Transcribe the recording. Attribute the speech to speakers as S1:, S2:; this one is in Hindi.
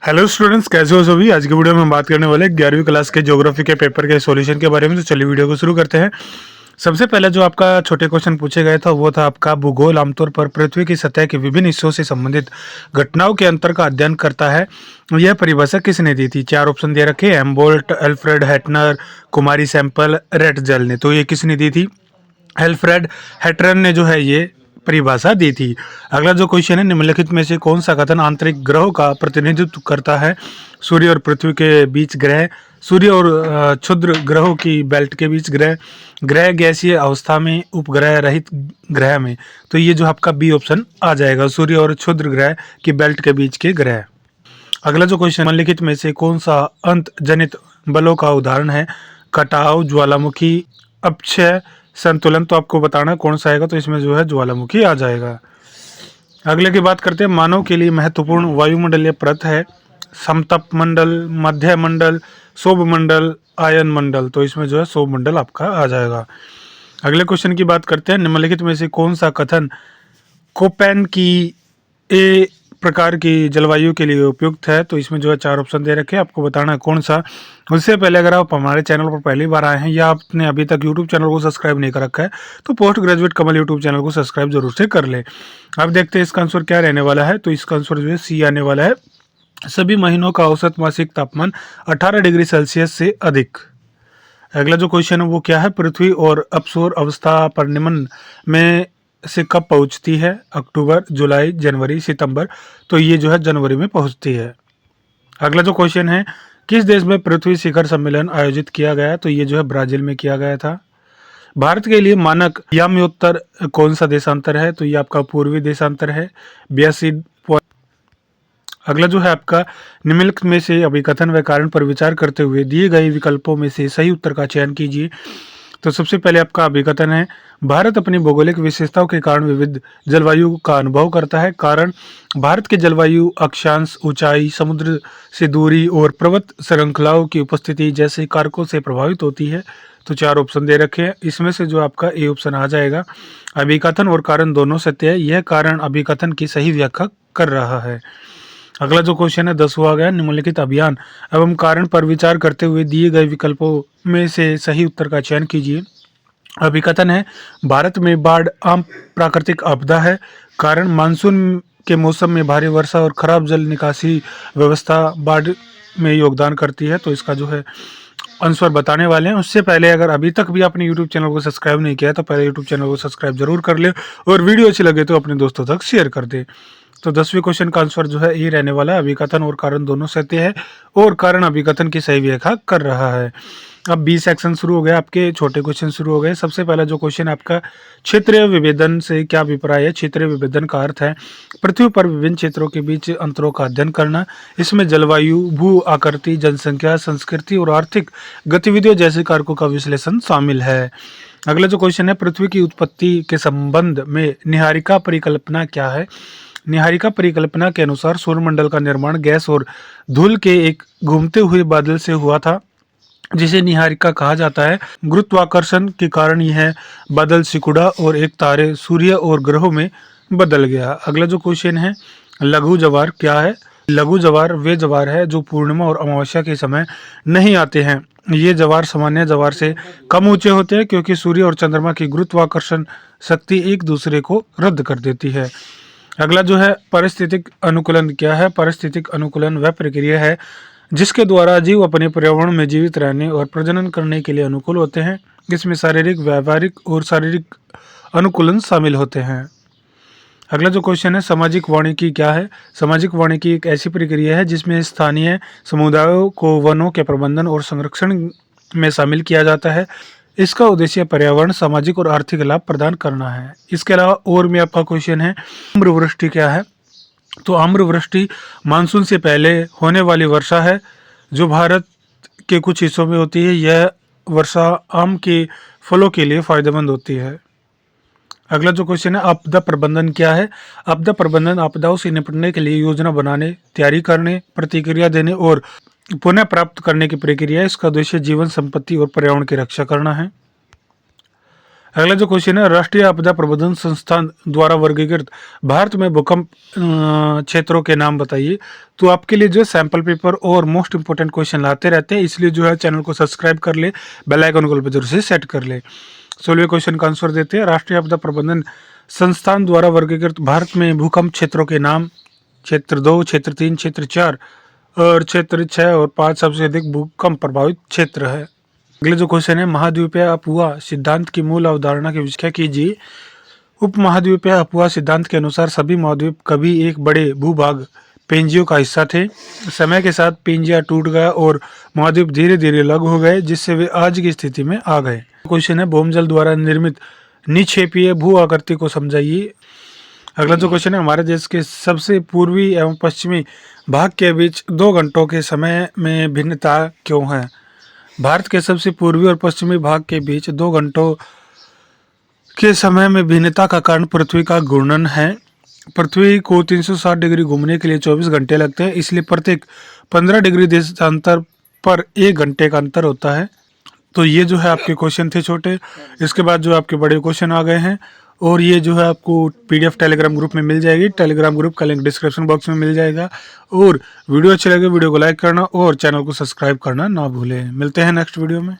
S1: हेलो स्टूडेंट्स, कैसे हो सभी। आज की वीडियो में हम बात करने वाले 11वीं क्लास के ज्योग्राफी के पेपर के सॉल्यूशन के बारे में। तो चलिए वीडियो को शुरू करते हैं। सबसे पहले जो आपका छोटे क्वेश्चन पूछे गए था वो था आपका भूगोल आमतौर पर पृथ्वी की सतह के विभिन्न हिस्सों से संबंधित घटनाओं के अंतर का अध्ययन करता है। यह परिभाषा किसने दी थी? चार ऑप्शन दे रखे हैं, एम्बोल्ट, अल्फ्रेड हेटनर, कुमारी सैंपल, रेटजल ने। तो ये किसने दी थी? अल्फ्रेड हेटरन ने जो है ये परिभाषा दी थी। अगला जो क्वेश्चन है, निम्नलिखित में से कौन सा कथन आंतरिक ग्रहों का प्रतिनिधित्व करता है? सूर्य और पृथ्वी के बीच ग्रह, सूर्य और क्षुद्र ग्रहों की बेल्ट के बीच ग्रह, ग्रह गैसीय अवस्था में, उपग्रह रहित ग्रह में। तो ये जो आपका बी ऑप्शन आ जाएगा, सूर्य और क्षुद्र ग्रह की बेल्ट के बीच के ग्रह। अगला जो क्वेश्चन, निम्नलिखित में से कौन सा अंत जनित बलों का उदाहरण है? कटाव, ज्वालामुखी, अपक्षय, संतुलन। तो आपको बताना कौन सा आएगा, तो इसमें जो है ज्वालामुखी आ जाएगा। अगले की बात करते हैं, मानव के लिए महत्वपूर्ण वायुमंडलीय परत है समतप मंडल, मध्य मंडल, शोभ मंडल, आयन मंडल। तो इसमें जो है शोभ मंडल आपका आ जाएगा। अगले क्वेश्चन की बात करते हैं, निम्नलिखित में से कौन सा कथन कोपेन की ए प्रकार की जलवायु के लिए उपयुक्त है? तो इसमें जो है चार ऑप्शन दे रखे हैं, आपको बताना है कौन सा। उससे पहले अगर आप हमारे चैनल पर पहली बार आए हैं या आपने अभी तक यूट्यूब चैनल को सब्सक्राइब नहीं कर रखा है तो पोस्ट ग्रेजुएट कमल यूट्यूब चैनल को सब्सक्राइब जरूर से कर ले। अब देखते हैं इसका आंसर क्या रहने वाला है। तो इसका आंसर जो है सी आने वाला है। सभी महीनों का औसत मासिक तापमान 18 डिग्री सेल्सियस से अधिक। अगला जो क्वेश्चन है वो क्या है? पृथ्वी और अपसौर अवस्था पर निम्न में से कब पहुंचती है? अक्टूबर, जुलाई, जनवरी, सितंबर। तो ये जो है जनवरी में पहुंचती है। अगला जो क्वेश्चन है, किस देश में पृथ्वी शिखर सम्मेलन आयोजित किया गया? तो ये जो है ब्राजील में किया गया था। भारत के लिए मानक याम्योत्तर कौन सा देशांतर है? तो ये आपका पूर्वी देशांतर है, 82। अगला जो है आपका, निम्नलिखित में से अभिकथन व कारण पर विचार करते हुए दिए गए विकल्पों में से सही उत्तर का चयन कीजिए। तो सबसे पहले आपका अभिकथन है, भारत अपनी भौगोलिक विशेषताओं के कारण विविध जलवायु का अनुभव करता है। कारण, भारत के जलवायु अक्षांश, ऊंचाई, समुद्र से दूरी और पर्वत श्रृंखलाओं की उपस्थिति जैसे कारकों से प्रभावित होती है। तो चार ऑप्शन दे रखे हैं, इसमें से जो आपका ए ऑप्शन आ जाएगा। अभिकथन और कारण दोनों सत्य है, यह कारण अभिकथन की सही व्याख्या कर रहा है। अगला जो क्वेश्चन है 10वां आ गया, निम्नलिखित अभियान एवं कारण पर विचार करते हुए दिए गए विकल्पों में से सही उत्तर का चयन कीजिए। अभिकथन है, भारत में बाढ़ आम प्राकृतिक आपदा है। कारण, मानसून के मौसम में भारी वर्षा और खराब जल निकासी व्यवस्था बाढ़ में योगदान करती है। तो इसका जो है आंसर बताने वाले हैं। उससे पहले अगर अभी तक भी आपने यूट्यूब चैनल को सब्सक्राइब नहीं किया तो पहले यूट्यूब चैनल को सब्सक्राइब जरूर कर ले और वीडियो अच्छी लगे तो अपने दोस्तों तक शेयर कर दे। तो 10वें क्वेश्चन का आंसर जो है ये रहने वाला है, अभिकथन और कारण दोनों सत्य है और कारण अभिकथन की सही व्याख्या कर रहा है। अब बी सेक्शन शुरू हो गया, आपके छोटे क्वेश्चन शुरू हो गए। सबसे पहला जो क्वेश्चन आपका, क्षेत्रीय विभेदन से क्या अभिप्राय है? क्षेत्रीय विभेदन का अर्थ है पृथ्वी पर विभिन्न क्षेत्रों के बीच अंतरों का अध्ययन करना। इसमें जलवायु, भू आकृति, जनसंख्या, संस्कृति और आर्थिक गतिविधियों जैसे कारकों का विश्लेषण शामिल है। अगला जो क्वेश्चन है, पृथ्वी की उत्पत्ति के संबंध में निहारिका परिकल्पना क्या है? निहारिका परिकल्पना के अनुसार सौरमंडल का निर्माण गैस और धूल के एक घूमते हुए बादल से हुआ था जिसे निहारिका कहा जाता है। गुरुत्वाकर्षण के कारण यह बादल सिकुड़ा और एक तारे, सूर्य और ग्रहों में बदल गया। अगला जो क्वेश्चन है, लघु जवार क्या है? लघु जवार वे जवार है जो पूर्णिमा और अमावस्या के समय नहीं आते हैं। ये जवार सामान्य जवार से कम ऊंचे होते हैं क्योंकि सूर्य और चंद्रमा की गुरुत्वाकर्षण शक्ति एक दूसरे को रद्द कर देती है। अगला जो है, पारिस्थितिक अनुकूलन क्या है? पारिस्थितिक अनुकूलन वह प्रक्रिया है जिसके द्वारा जीव अपने पर्यावरण में जीवित रहने और प्रजनन करने के लिए अनुकूल होते हैं। इसमें शारीरिक, व्यावहारिक और शारीरिक अनुकूलन शामिल होते हैं। अगला जो क्वेश्चन है, सामाजिक वानिकी क्या है? सामाजिक वानिकी एक ऐसी प्रक्रिया है जिसमें स्थानीय समुदायों को वनों के प्रबंधन और संरक्षण में शामिल किया जाता है। इसका उद्देश्य पर्यावरण, सामाजिक और आर्थिक लाभ प्रदान करना है। इसके अलावा और भी आपका क्वेश्चन है, आम्रवृष्टि क्या है? तो आम्रवृष्टि मानसून से पहले होने वाली वर्षा है जो भारत के कुछ हिस्सों में होती है। यह वर्षा आम के फलों के लिए फायदेमंद होती है। अगला जो क्वेश्चन है, आपदा प्रबंधन क्या है? आपदा प्रबंधन आपदाओं से निपटने के लिए योजना बनाने, तैयारी करने, प्रतिक्रिया देने और पुनः प्राप्त करने की प्रक्रिया है। इसका उद्देश्य जीवन, संपत्ति और पर्यावरण की रक्षा करना है। अगला जो क्वेश्चन है, राष्ट्रीय आपदा प्रबंधन संस्थान द्वारा वर्गीकृत भारत में भूकंप क्षेत्रों के नाम बताइए। तो आपके लिए जो सैंपल पेपर और मोस्ट इंपोर्टेंट क्वेश्चन लाते रहते हैं, इसलिए जो है चैनल को सब्सक्राइब कर ले, बेल आइकन को जरूर से सेट कर ले। 16वें क्वेश्चन का आंसर देते हैं, राष्ट्रीय आपदा प्रबंधन संस्थान द्वारा वर्गीकृत भारत में भूकंप क्षेत्रों के नाम। क्षेत्र 2, क्षेत्र 3, क्षेत्र 4 और क्षेत्र 6 और 5 सबसे अधिक भूकंप प्रभावित क्षेत्र है। अगले जो क्वेश्चन है, महाद्वीपीय अफवाह सिद्धांत की मूल अवधारणा की व्याख्या कीजिए। उप महाद्वीपीय अफवाह सिद्धांत के अनुसार सभी महाद्वीप कभी एक बड़े भूभाग पेंजियो का हिस्सा थे। समय के साथ पेंजिया टूट गया और महाद्वीप धीरे धीरे अलग हो गए, जिससे वे आज की स्थिति में आ गए। क्वेश्चन है, भौमजल द्वारा निर्मित निक्षेपीय भू आकृति को समझाइए। अगला जो क्वेश्चन है, हमारे देश के सबसे पूर्वी एवं पश्चिमी भाग के बीच 2 घंटों के समय में भिन्नता क्यों है। भारत के सबसे पूर्वी और पश्चिमी भाग के बीच 2 घंटों के समय में भिन्नता का कारण पृथ्वी का घूर्णन है। पृथ्वी को 360 डिग्री घूमने के लिए 24 घंटे लगते हैं, इसलिए प्रत्येक 15 डिग्री देशांतर पर 1 घंटे का अंतर होता है। तो ये जो है आपके क्वेश्चन थे छोटे। इसके बाद जो आपके बड़े क्वेश्चन आ गए हैं, और ये जो है आपको PDF टेलीग्राम ग्रुप में मिल जाएगी। टेलीग्राम ग्रुप का लिंक डिस्क्रिप्शन बॉक्स में मिल जाएगा। और वीडियो अच्छी लगे वीडियो को लाइक करना और चैनल को सब्सक्राइब करना ना भूलें। मिलते हैं नेक्स्ट वीडियो में।